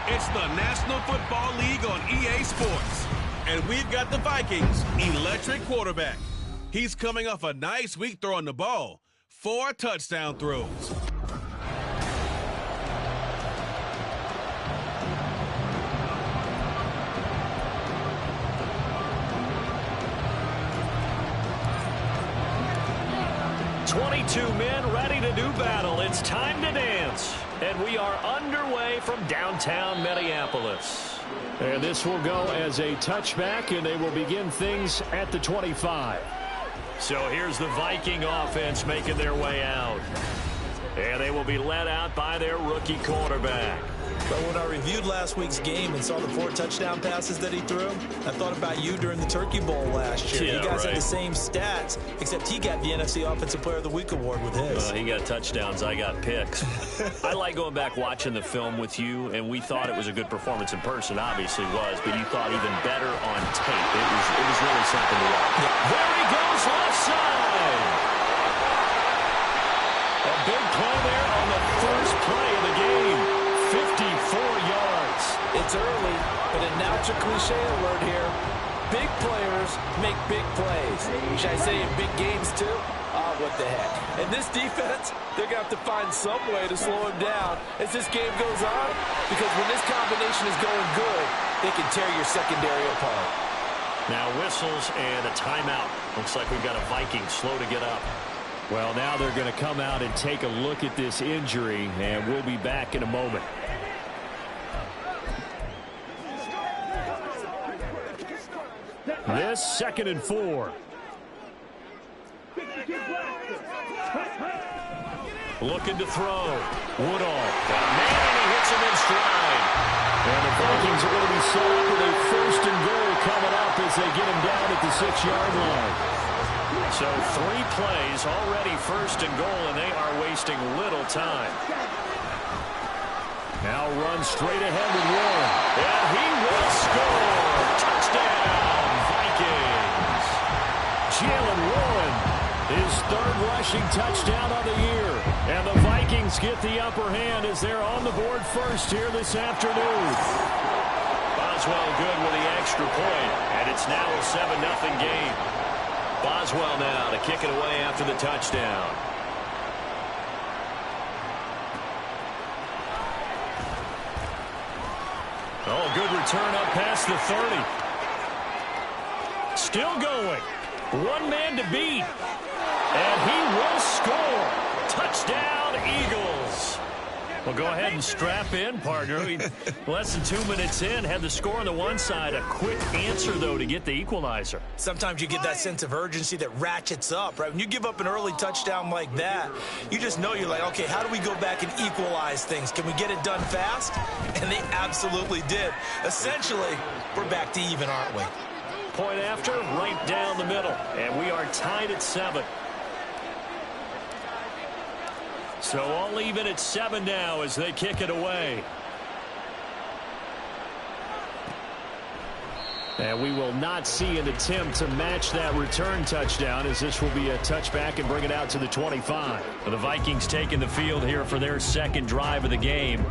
It's the National Football League on EA Sports. And we've got the Vikings' electric quarterback. He's coming off a nice week throwing the ball. 4 touchdown throws. "22 men ready to do battle. It's time to dance." And we are underway from downtown Minneapolis. And this will go as a touchback, and they will begin things at the 25. So here's the Viking offense making their way out. And they will be led out by their rookie quarterback. But when I reviewed last week's game and saw the 4 touchdown passes that he threw, I thought about you during the Turkey Bowl last year. Yeah, you guys right. had the same stats, except he got the NFC Offensive Player of the Week award with his. He got touchdowns. I got picks. I like going back watching the film with you, and we thought it was a good performance in person. Obviously was, but you thought even better on tape. It was really something to watch. Yeah. There he goes, left side. A big play there on the first play of the game. 54 yards. It's early, but a natural cliche alert here. Big players make big plays. Should I say in big games too? Oh, what the heck. And this defense, they're going to have to find some way to slow him down as this game goes on, because when this combination is going good, they can tear your secondary apart. Now whistles and a timeout. Looks like we've got a Viking slow to get up. Well, now they're going to come out and take a look at this injury, and we'll be back in a moment. This 2nd and 4. Looking to throw. Woodall. Man, he hits him in stride. And the Vikings are going to be set up with a 1st and goal coming up as they get him down at the 6-yard line. So 3 plays, already 1st and goal, and they are wasting little time. Now run straight ahead with Warren. And he will score. Touchdown, Vikings. Jalen Warren, his 3rd rushing touchdown of the year. And the Vikings get the upper hand as they're on the board first here this afternoon. Boswell good with the extra point, and it's now a 7-0 game. Boswell now to kick it away after the touchdown. Oh, good return up past the 30. Still going. 1 man to beat. And he will score. Touchdown, Eagles. Well, go ahead and strap in, partner. Less than 2 minutes in, had the score on the one side. A quick answer, though, to get the equalizer. Sometimes you get that sense of urgency that ratchets up, right? When you give up an early touchdown like that, you just know you're like, okay, how do we go back and equalize things? Can we get it done fast? And they absolutely did. Essentially, we're back to even, aren't we? Point after, right down the middle. And we are tied at 7. So all even at 7 now as they kick it away. And we will not see an attempt to match that return touchdown, as this will be a touchback and bring it out to the 25. The Vikings taking the field here for their 2nd drive of the game.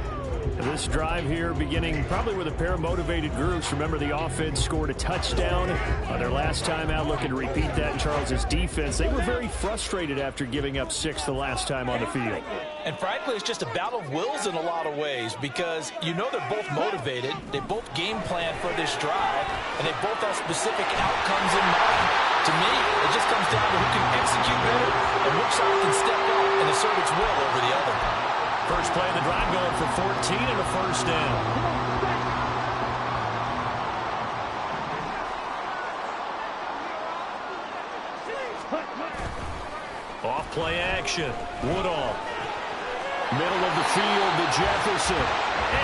This drive here beginning probably with a pair of motivated groups. Remember, the offense scored a touchdown their last time out, looking to repeat that in Charles's defense. They were very frustrated after giving up 6 the last time on the field. And frankly, it's just a battle of wills in a lot of ways, because you know they're both motivated. They both game plan for this drive, and they both have specific outcomes in mind. To me, it just comes down to who can execute better and which side can step up and assert its will over the other. First play of the drive going for 14 and a 1st down. Off play action. Woodall. Middle of the field to Jefferson.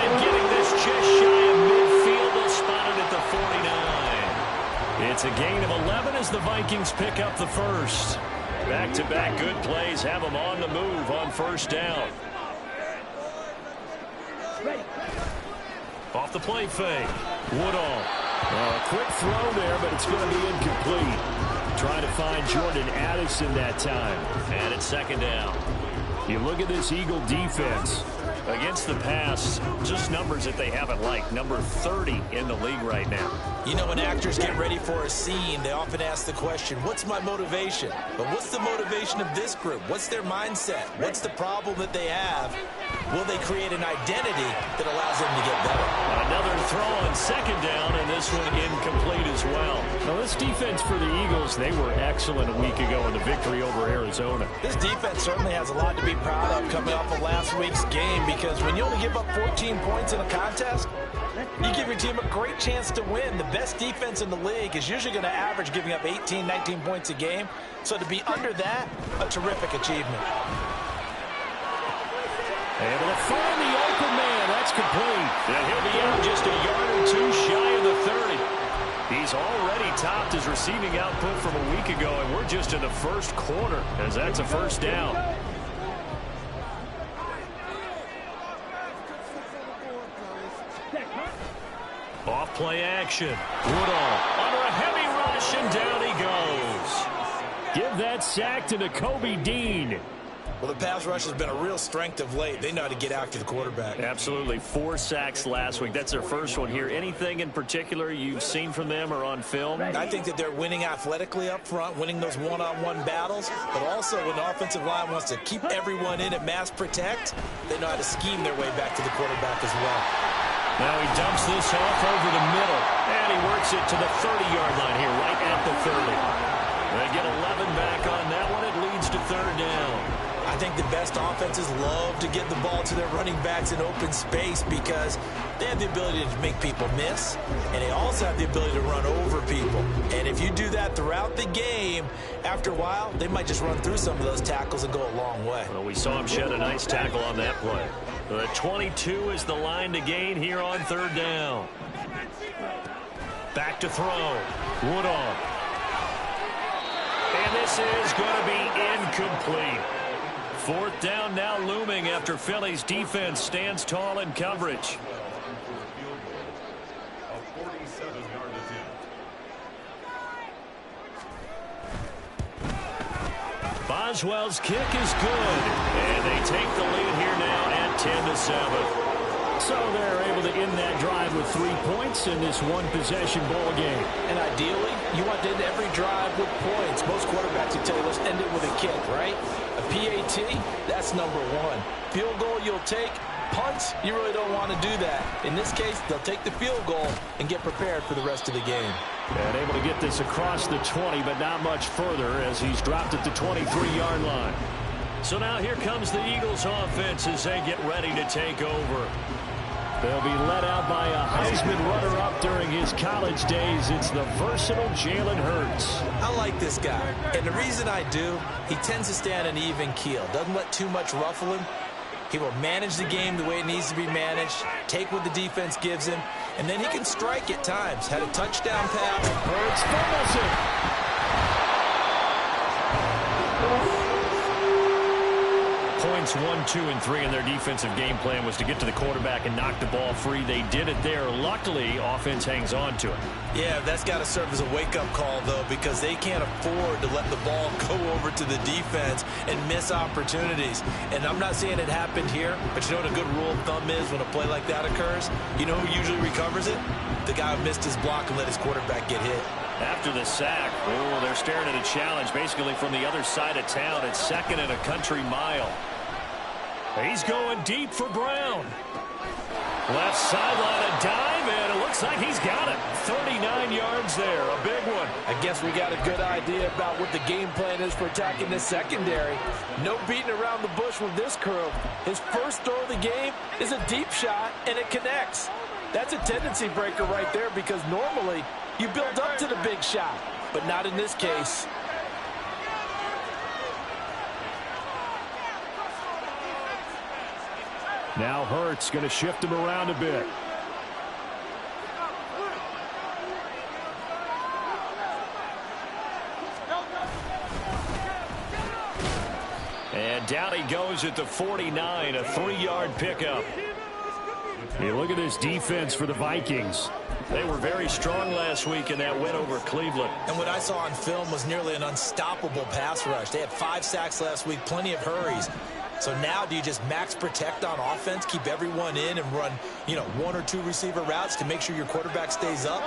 And getting this just shy of midfield. They'll spot it at the 49. It's a gain of 11 as the Vikings pick up the 1st. Back-to-back good plays have them on the move on 1st down. Off the play fake. Woodall. A quick throw there, but it's going to be incomplete. Trying to find Jordan Addison that time. And it's 2nd down. You look at this Eagle defense. Against the pass, just numbers that they haven't liked. Number 30 in the league right now. You know, when actors get ready for a scene, they often ask the question, what's my motivation? But what's the motivation of this group? What's their mindset? What's the problem that they have? Will they create an identity that allows them to get better? Another throw on second down, and this one incomplete as well. Now, this defense for the Eagles, they were excellent a week ago in the victory over Arizona. This defense certainly has a lot to be proud of coming off of last week's game, because when you only give up 14 points in a contest, you give your team a great chance to win. The best defense in the league is usually going to average giving up 18, 19 points a game. So to be under that, a terrific achievement. Able to find the open man. That's complete. And he'll be out just a yard or two shy of the 30. He's already topped his receiving output from a week ago, and we're just in the first quarter as that's a first down. Off play action. Woodall under a heavy rush, and down he goes. Give that sack to Nakobe Dean. Well, the pass rush has been a real strength of late. They know how to get after the quarterback. Absolutely. 4 sacks last week. That's their first one here. Anything in particular you've seen from them or on film? I think that they're winning athletically up front, winning those one-on-one battles, but also when the offensive line wants to keep everyone in and mass protect, they know how to scheme their way back to the quarterback as well. Now he dumps this off over the middle, and he works it to the 30-yard line here, right at the 30. They get 11 back on that one. It leads to third down. I think the best offenses love to get the ball to their running backs in open space because they have the ability to make people miss, and they also have the ability to run over people. And if you do that throughout the game, after a while, they might just run through some of those tackles and go a long way. Well, we saw him shed a nice tackle on that play. The 22 is the line to gain here on third down. Back to throw. Woodall. And this is going to be incomplete. Fourth down now looming after Philly's defense stands tall in coverage. Boswell's kick is good, and they take the lead here now at 10-7. So they're able to end that drive with 3 points in this one-possession ball game. And ideally, you want to end every drive with points. Most quarterbacks will tell you, let's end it with a kick, right? A PAT, that's number 1. Field goal you'll take. Punts, you really don't want to do that. In this case, they'll take the field goal and get prepared for the rest of the game. And able to get this across the 20, but not much further as he's dropped at the 23-yard line. So now here comes the Eagles offense as they get ready to take over. They'll be led out by a Heisman runner-up during his college days. It's the versatile Jalen Hurts. I like this guy, and the reason I do, he tends to stay on an even keel. Doesn't let too much ruffle him. He will manage the game the way it needs to be managed, take what the defense gives him, and then he can strike at times. Had a touchdown pass. Hurts fumbles it. Points 1, 2, and 3 in their defensive game plan was to get to the quarterback and knock the ball free. They did it there. Luckily, offense hangs on to it. Yeah, that's got to serve as a wake-up call, though, because they can't afford to let the ball go over to the defense and miss opportunities. And I'm not saying it happened here, but you know what a good rule of thumb is when a play like that occurs? You know who usually recovers it? The guy who missed his block and let his quarterback get hit. After the sack, oh, they're staring at a challenge basically from the other side of town. It's second and a country mile. He's going deep for Brown. Left sideline, a dive, and it looks like he's got it. 39 yards there, a big one. I guess we got a good idea about what the game plan is for attacking this secondary. No beating around the bush with this crew. His first throw of the game is a deep shot, and it connects. That's a tendency breaker right there because normally you build up to the big shot, but not in this case. Now Hurts going to shift him around a bit. And down he goes at the 49, a 3-yard pickup. You look at this defense for the Vikings. They were very strong last week in that win over Cleveland. And what I saw on film was nearly an unstoppable pass rush. They had 5 sacks last week, plenty of hurries. So now do you just max protect on offense, keep everyone in and run, one or two receiver routes to make sure your quarterback stays up?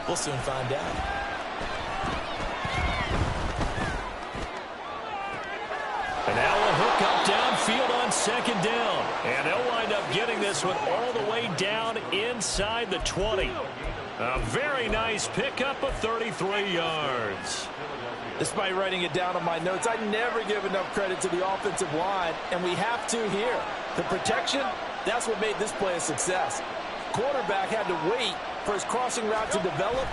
We'll soon find out. And now a hook up downfield on second down. And they'll wind up getting this one all the way down inside the 20. A very nice pickup of 33 yards. Despite writing it down on my notes, I never give enough credit to the offensive line, and we have to here. The protection, that's what made this play a success. Quarterback had to wait for his crossing route to develop,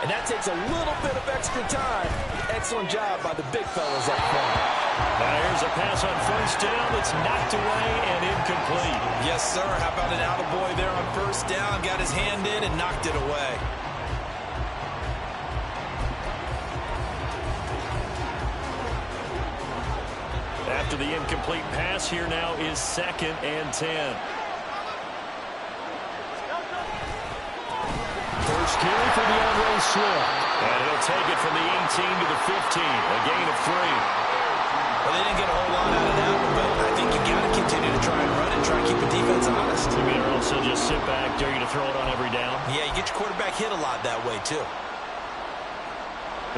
and that takes a little bit of extra time. Excellent job by the big fellas up front. Now here's a pass on first down that's knocked away and incomplete. Yes, sir. How about an attaboy there on first down? Got his hand in and knocked it away. After the incomplete pass, here now is 2nd and 10. First carry for DeAndre Swift. And he'll take it from the 18 to the 15, a gain of 3. Well, they didn't get a whole lot out of that, but I think you got to continue to try and run and try and keep the defense honest. You mean also just sit back, dare you to throw it on every down? Yeah, you get your quarterback hit a lot that way, too.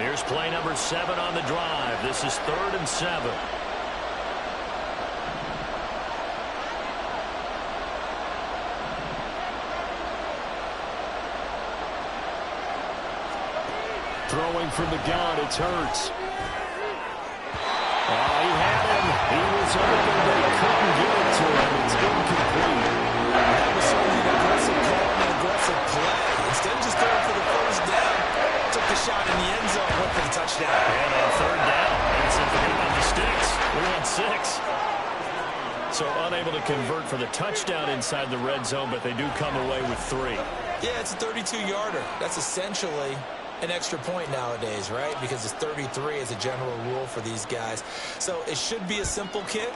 Here's play number 7 on the drive. This is 3rd and 7. Throwing from the gun, it's Hurts. He had him. He was open. They couldn't get it to him. It's incomplete. That was certainly an aggressive call and an aggressive play. Instead of just going for the first down, took the shot in the end zone, went for the touchdown. And on 3rd down, and said, forget about the sticks. We want 6. So unable to convert for the touchdown inside the red zone, but they do come away with 3. Yeah, it's a 32-yarder. That's essentially an extra point nowadays, right? Because it's 33 as a general rule for these guys. So it should be a simple kick.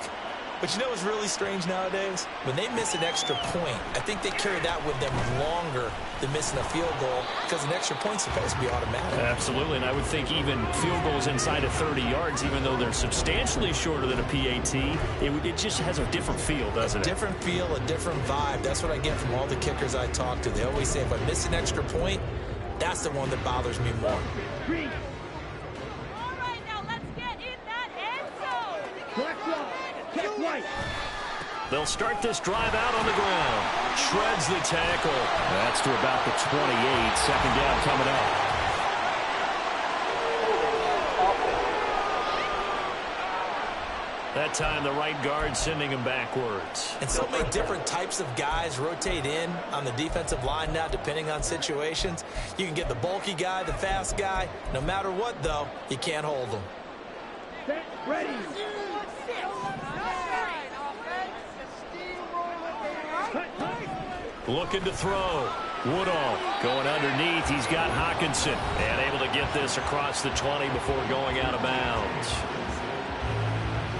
But you know what's really strange nowadays? When they miss an extra point, I think they carry that with them longer than missing a field goal because an extra point's supposed to be automatic. Absolutely, and I would think even field goals inside of 30 yards, even though they're substantially shorter than a PAT, it just has a different feel, doesn't it? A different feel, a different vibe. That's what I get from all the kickers I talk to. They always say if I miss an extra point, that's the one that bothers me more. All right, now let's get in that end zone. Check right. They'll start this drive out on the ground. Shreds the tackle. That's to about the 28. 2nd down coming up. That time, the right guard sending him backwards. And so many different types of guys rotate in on the defensive line now, depending on situations. You can get the bulky guy, the fast guy. No matter what, though, you can't hold them. Set, ready. Looking to throw. Woodall going underneath. He's got Hockenson. And able to get this across the 20 before going out of bounds.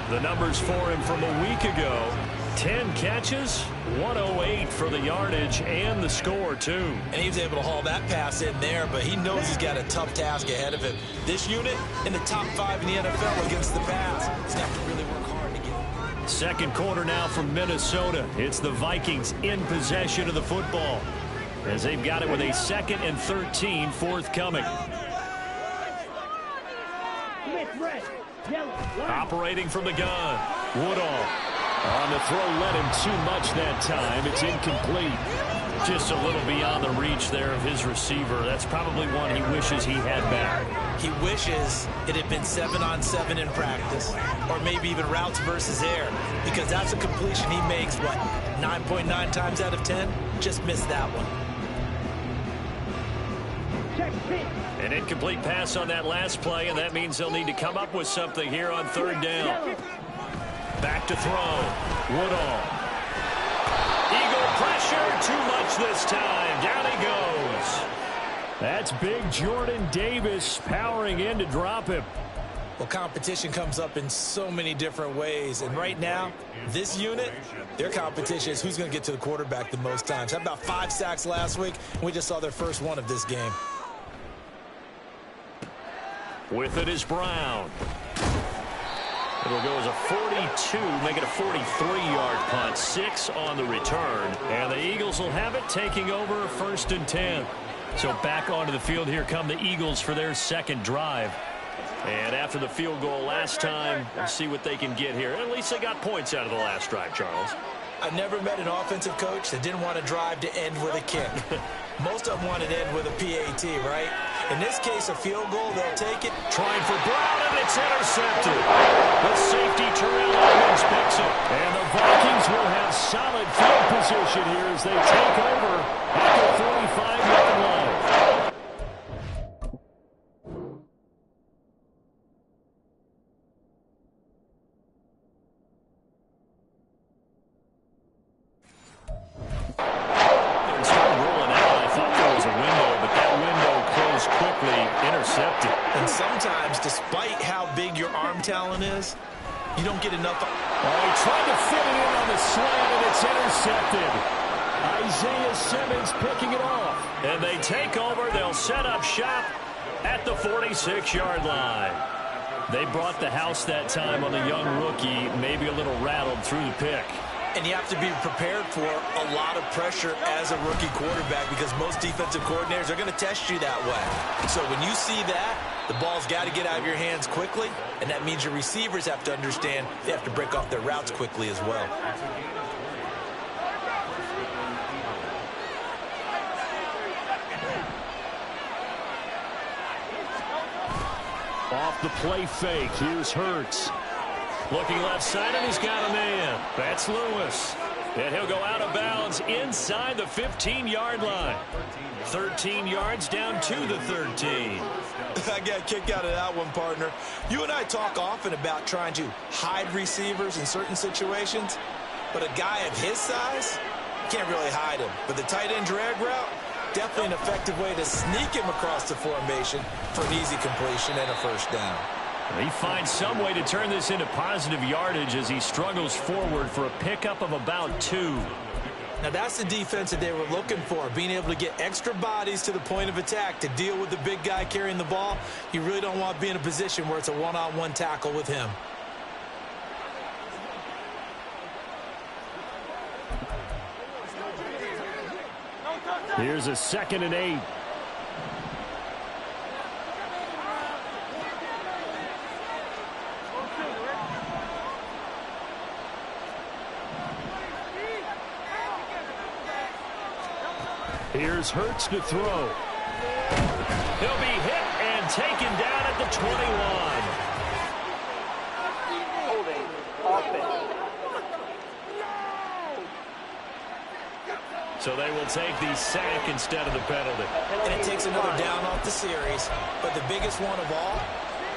The numbers for him from a week ago. 10 catches, 108 for the yardage, and the score, too. And he was able to haul that pass in there, but he knows he's got a tough task ahead of him. This unit in the top 5 in the NFL against the pass. He's going to have to really work hard to get it. Second quarter now from Minnesota. It's the Vikings in possession of the football as they've got it with a 2nd and 13 forthcoming. Operating from the gun. Woodall on the throw, led him too much that time. It's incomplete. Just a little beyond the reach there of his receiver. That's probably one he wishes he had back. He wishes it had been 7-on-7 in practice, or maybe even routes versus air, because that's a completion he makes, what, 9.9 times out of 10? Just missed that one. An incomplete pass on that last play, and that means they'll need to come up with something here on 3rd down. Back to throw. Woodall. Eagle pressure. Too much this time. Down he goes. That's big Jordan Davis powering in to drop him. Well, competition comes up in so many different ways. And right now, this unit, their competition is who's going to get to the quarterback the most times. Had about 5 sacks last week, and we just saw their first one of this game. With it is Brown. It'll go as a 42, make it a 43-yard punt, 6 on the return. And the Eagles will have it, taking over 1st and 10. So back onto the field here come the Eagles for their second drive. And after the field goal last time, we'll see what they can get here. At least they got points out of the last drive, Charles. I've never met an offensive coach that didn't want to drive to end with a kick. Most of them want to end with a PAT, right? In this case, a field goal, they'll take it. Trying for Brown, and it's intercepted. The safety, Terrell Owens, picks it. And the Vikings will have solid field position here as they take over at the 45-yard line. Intercepted. And sometimes, despite how big your arm talent is, you don't get enough. Oh, he tried to fit it in on the slant, and it's intercepted. Isaiah Simmons picking it off. And they take over. They'll set up shop at the 46-yard line. They brought the house that time on the young rookie, maybe a little rattled through the pick. And you have to be prepared for a lot of pressure as a rookie quarterback because most defensive coordinators are going to test you that way. So when you see that, the ball's got to get out of your hands quickly, and that means your receivers have to understand they have to break off their routes quickly as well. Off the play fake, here's Hurts. Looking left side, and he's got a man. That's Lewis. And he'll go out of bounds inside the 15-yard line. 13 yards down to the 13. I got a kick out of that one, partner. You and I talk often about trying to hide receivers in certain situations, but a guy of his size, can't really hide him. But the tight end drag route, definitely an effective way to sneak him across the formation for an easy completion and a first down. He finds some way to turn this into positive yardage as he struggles forward for a pickup of about 2. Now that's the defense that they were looking for, being able to get extra bodies to the point of attack to deal with the big guy carrying the ball. You really don't want to be in a position where it's a one-on-one tackle with him. Here's a 2nd and 8. Here's Hurts to throw. He'll be hit and taken down at the 21. Holding offense. So they will take the sack instead of the penalty. And it takes another down off the series. But the biggest one of all,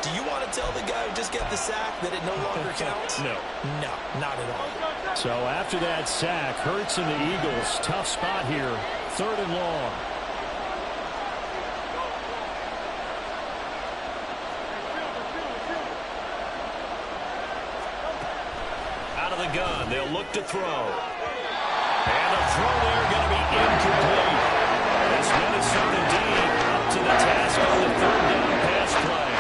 do you want to tell the guy who just got the sack that it no longer counts? No. No, not at all. So after that sack, Hurts and the Eagles, tough spot here, 3rd and long. Out of the gun, they'll look to throw. And the throw there going to be incomplete. It's Minnesota D up to the task on the 3rd down pass play.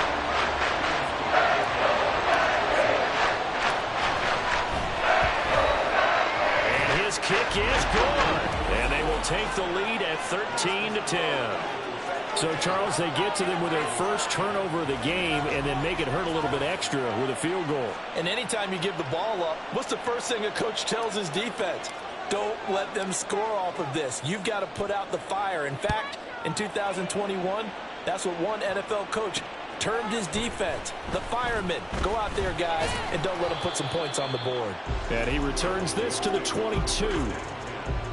And his kick is good. And they will take the lead at 13-10. So, Charles, they get to them with their first turnover of the game and then make it hurt a little bit extra with a field goal. And anytime you give the ball up, what's the first thing a coach tells his defense? Don't let them score off of this. You've got to put out the fire. In fact, in 2021, that's what one NFL coach termed his defense, the firemen. Go out there, guys, and don't let them put some points on the board. And he returns this to the 22.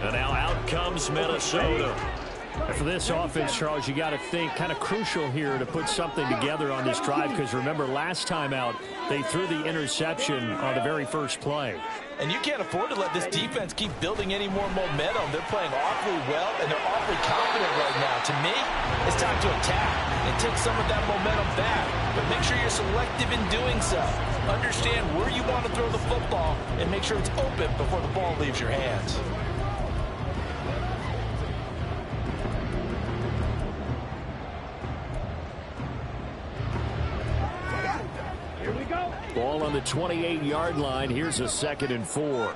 And now out comes Minnesota. And for this offense, Charles, you got to think kind of crucial here to put something together on this drive because remember last time out they threw the interception on the very first play. And you can't afford to let this defense keep building any more momentum. They're playing awfully well, and they're awfully confident right now. To me, it's time to attack and take some of that momentum back. But make sure you're selective in doing so. Understand where you want to throw the football and make sure it's open before the ball leaves your hands. Ball on the 28-yard line. Here's a 2nd and 4.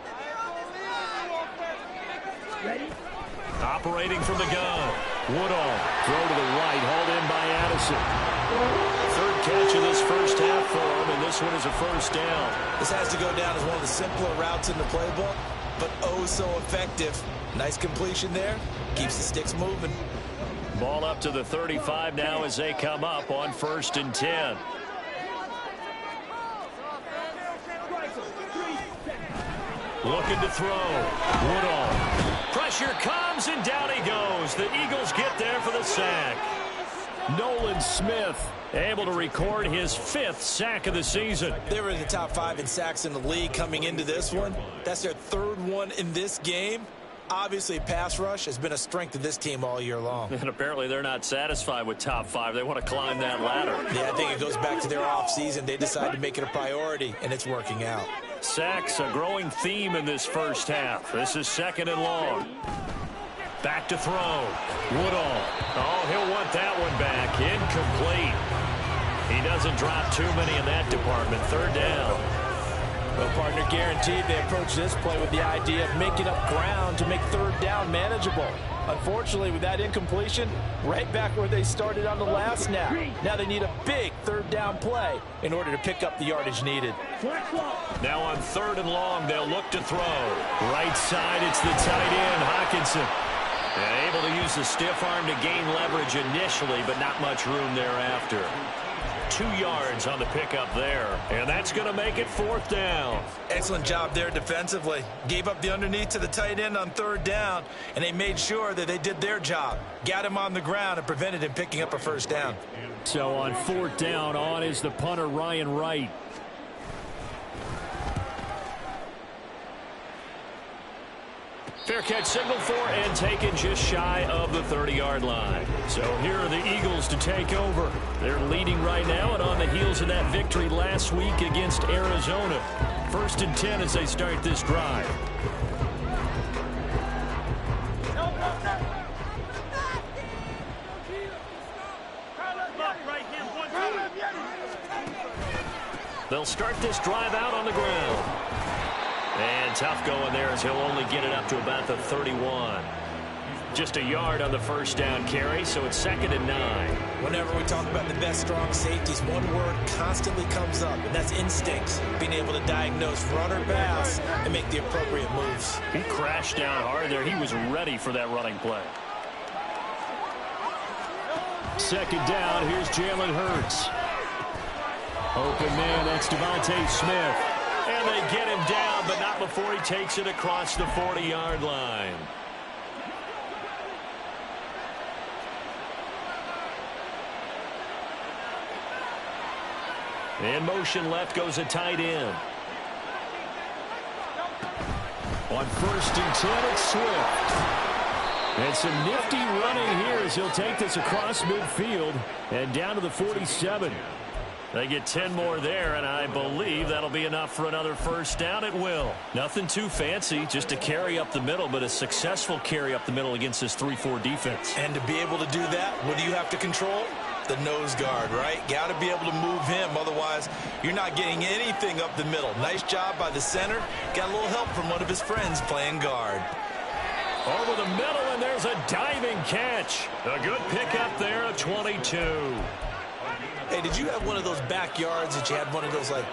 Operating from the gun. Woodall. Throw to the right. Hauled in by Addison. 3rd catch of this first half for him, and this one is a 1st down. This has to go down as one of the simpler routes in the playbook, but oh so effective. Nice completion there. Keeps the sticks moving. Ball up to the 35 now as they come up on 1st and 10. Looking to throw. Woodall. Pressure comes, and down he goes. The Eagles get there for the sack. Nolan Smith able to record his 5th sack of the season. They were in the top 5 in sacks in the league coming into this one. That's their 3rd one in this game. Obviously, pass rush has been a strength of this team all year long. And apparently they're not satisfied with top 5. They want to climb that ladder. Yeah, I think it goes back to their offseason. They decided to make it a priority, and it's working out. Sacks, a growing theme in this first half. This is 2nd and long. Back to throw. Woodall. Oh, he'll want that one back. Incomplete. He doesn't drop too many in that department. 3rd down. Well, partner, guaranteed they approach this play with the idea of making up ground to make 3rd down manageable. Unfortunately, with that incompletion, right back where they started on the last snap. Now they need a big 3rd down play in order to pick up the yardage needed. Now on 3rd and long, they'll look to throw. Right side, it's the tight end, Hockenson. And able to use the stiff arm to gain leverage initially, but not much room thereafter. 2 yards on the pickup there, and that's going to make it 4th down. Excellent job there defensively. Gave up the underneath to the tight end on 3rd down, and they made sure that they did their job. Got him on the ground and prevented him picking up a 1st down. So on 4th down, on is the punter, Ryan Wright. Fair catch signaled for and taken just shy of the 30-yard line. So here are the Eagles to take over. They're leading right now and on the heels of that victory last week against Arizona. 1st and 10 as they start this drive. They'll start this drive out on the ground. And tough going there as he'll only get it up to about the 31. Just a yard on the 1st down carry, so it's 2nd and 9. Whenever we talk about the best strong safeties, one word constantly comes up, and that's instincts. Being able to diagnose run or pass and make the appropriate moves. He crashed down hard there. He was ready for that running play. 2nd down, here's Jalen Hurts. Open man, that's Devontae Smith. And they get him down, but not before he takes it across the 40-yard line. In motion left goes a tight end. On 1st and 10, it's Swift. And some nifty running here as he'll take this across midfield and down to the 47. They get 10 more there, and I believe that'll be enough for another 1st down. It will. Nothing too fancy, just a carry up the middle, but a successful carry up the middle against this 3-4 defense. And to be able to do that, what do you have to control? The nose guard, right? Got to be able to move him, otherwise you're not getting anything up the middle. Nice job by the center. Got a little help from one of his friends playing guard. Over the middle, and there's a diving catch. A good pickup there, a 22. Hey, did you have one of those backyards that you had one of those like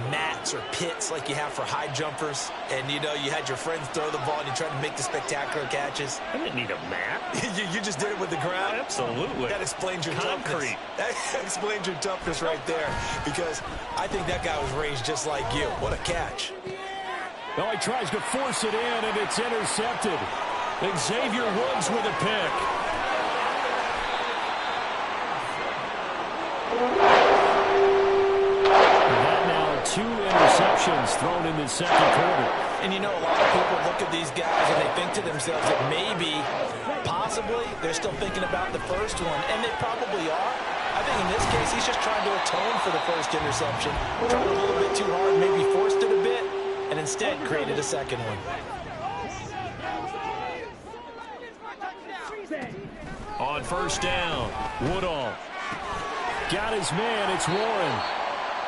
mats or pits like you have for high jumpers? And, you know, you had your friends throw the ball and you tried to make the spectacular catches? I didn't need a mat. you just did it with the ground? Absolutely. That explains your concrete. Toughness. That explains your toughness right there, because I think that guy was raised just like you. What a catch. Well, he tries to force it in, and it's intercepted. Xavier Woods with a pick. And now 2 interceptions thrown in the 2nd quarter. And you know, a lot of people look at these guys and they think to themselves that maybe, possibly, they're still thinking about the first one, and they probably are. I think in this case, he's just trying to atone for the first interception. Tried a little bit too hard, maybe forced it a bit, and instead created a second one. On 1st down, Woodall. Got his man, it's Warren.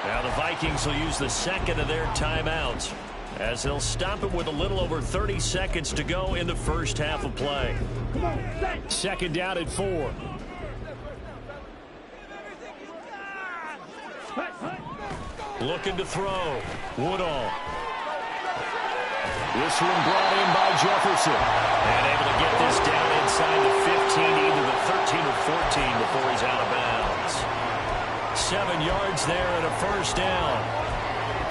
Now the Vikings will use the second of their timeouts as they'll stop it with a little over 30 seconds to go in the first half of play. Second down at 4. Looking to throw. Woodall. This one brought in by Jefferson. And able to get this down inside the 15, either the 13 or 14 before he's out of bounds. 7 yards there and a first down.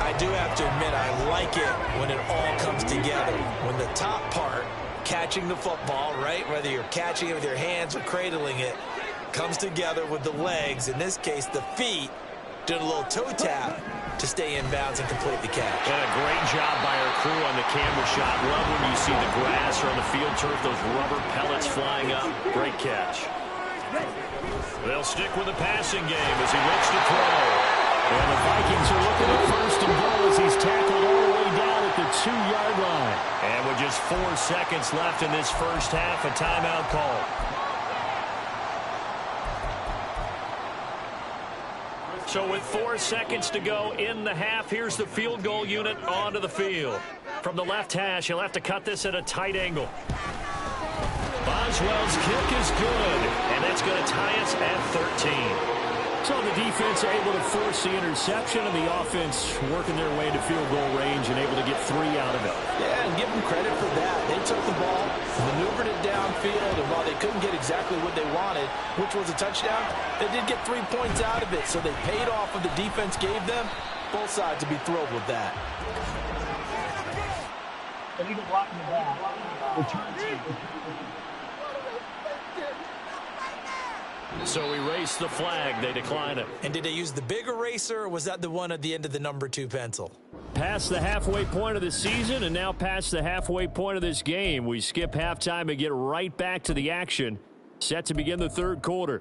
I do have to admit, I like it when it all comes together. When the top part, catching the football, right, whether you're catching it with your hands or cradling it, comes together with the legs, in this case the feet, doing a little toe tap to stay in bounds and complete the catch. And a great job by our crew on the camera shot. Love when you see the grass or on the field turf, those rubber pellets flying up. Great catch. They'll stick with the passing game as he looks to throw. And the Vikings are looking at first and goal as he's tackled all the way down at the 2-yard line. And with just 4 seconds left in this first half, a timeout call. So with 4 seconds to go in the half, here's the field goal unit onto the field. From the left hash, he'll have to cut this at a tight angle. Boswell's kick is good, and that's going to tie us at 13. So the defense able to force the interception, and the offense working their way to field goal range and able to get 3 out of it. Yeah, and give them credit for that. They took the ball, maneuvered it downfield, and while they couldn't get exactly what they wanted, which was a touchdown, they did get 3 points out of it, so they paid off what the defense gave them. Both sides would be thrilled with that. Illegal blocking the ball. Return team. So erase the flag. They decline it. And did they use the big eraser, or was that the one at the end of the number 2 pencil? Past the halfway point of the season and now past the halfway point of this game. We skip halftime and get right back to the action. Set to begin the third quarter.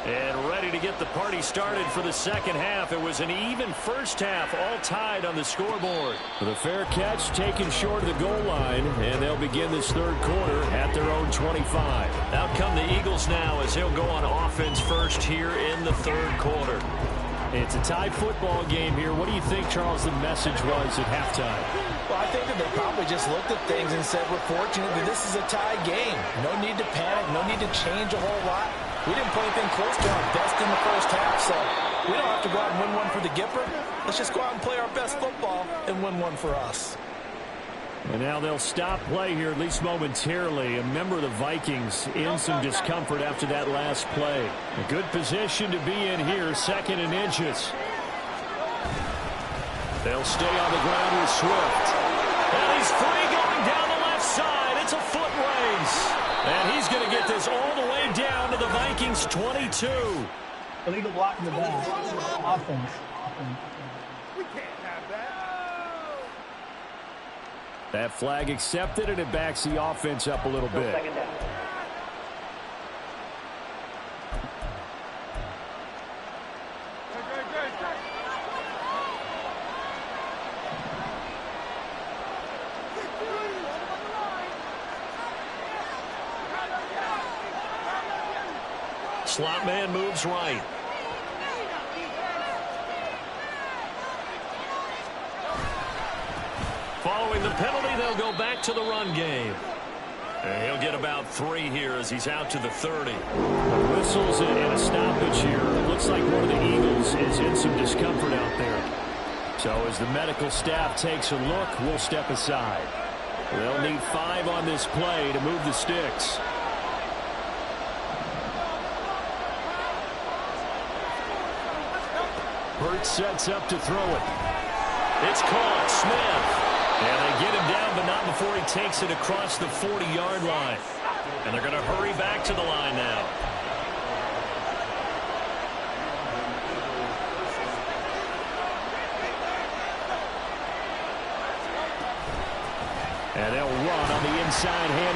And ready to get the party started for the second half. It was an even first half, all tied on the scoreboard. With a fair catch taken short of the goal line, and they'll begin this third quarter at their own 25. Out come the Eagles now as they'll go on offense first here in the third quarter. It's a tie football game here. What do you think, Charles, the message was at halftime? Well, I think that they probably just looked at things and said, we're fortunate that this is a tie game. No need to panic, no need to change a whole lot. We didn't play anything close to our best in the first half, so we don't have to go out and win one for the Gipper. Let's just go out and play our best football and win one for us. And now they'll stop play here, at least momentarily. A member of the Vikings in some discomfort after that last play. A good position to be in here, second and inches. They'll stay on the ground with Swift. And he's free going down the left side. It's a foot race. And he's going to get this all the way down to the Vikings' 22. Illegal blocking the ball. Offense. We can't have that. That flag accepted, and it backs the offense up a little bit. Second down. Slot man moves right. Following the penalty, they'll go back to the run game. And he'll get about 3 here as he's out to the 30. Whistles and a stoppage here. It looks like one of the Eagles is in some discomfort out there. So as the medical staff takes a look, we'll step aside. They'll need 5 on this play to move the sticks. Burt sets up to throw it. It's caught. Smith. And they get him down, but not before he takes it across the 40-yard line. And they're going to hurry back to the line now. And they'll run on the inside handoff.